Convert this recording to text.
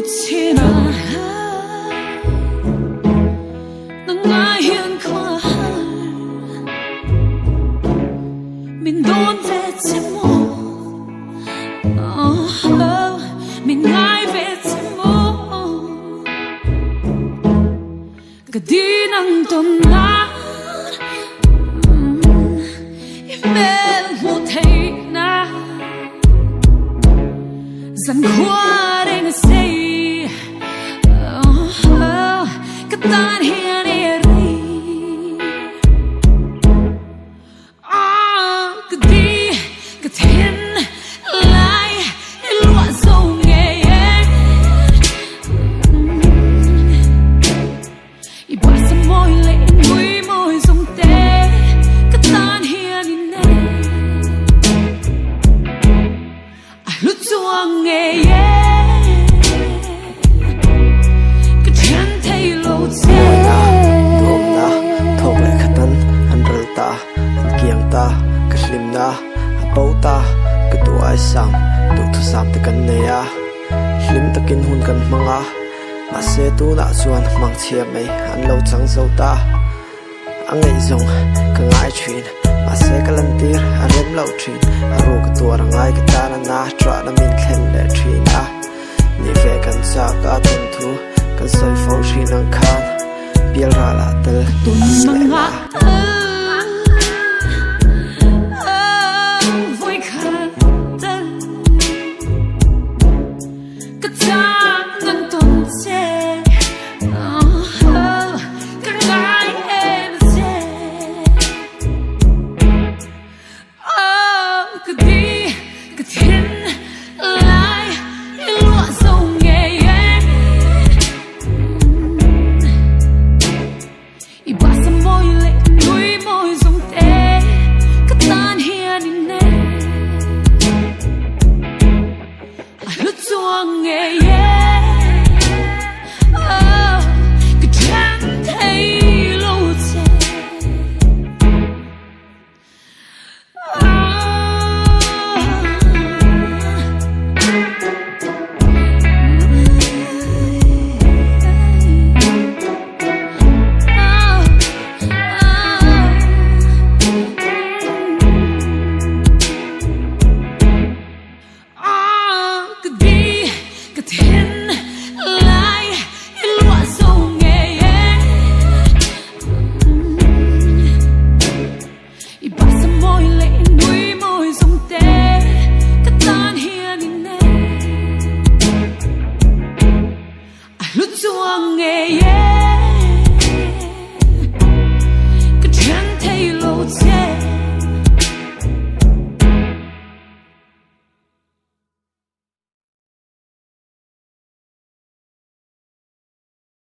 chhin nang ai hiền khoa mình đón về chim mô mình ai về chim mô cái đi nang tôn na imel một thấy na dần qua đây say cái tan hiền eri cái đi cái thiên lại lúa dâu nghề y ba sa môi lệ mũi môi dùng tê cái tan hiền nè lúc chuông nghề na apau ta ka tu ai sam tu thu sam te kan ne ya hlim takin hun kan manga mahse tu na chuan mang chhiam mai an lo chang zo ta ange zong ka ngai thrin mahse ka lan tir an rem lo thrin a ro ka tu rangai ka ta na tra na min thlen le thrin a ni ve kan cha ka tun thu kan soi fo thrin ang khan pial ra la tel tun manga cái chén thay lô che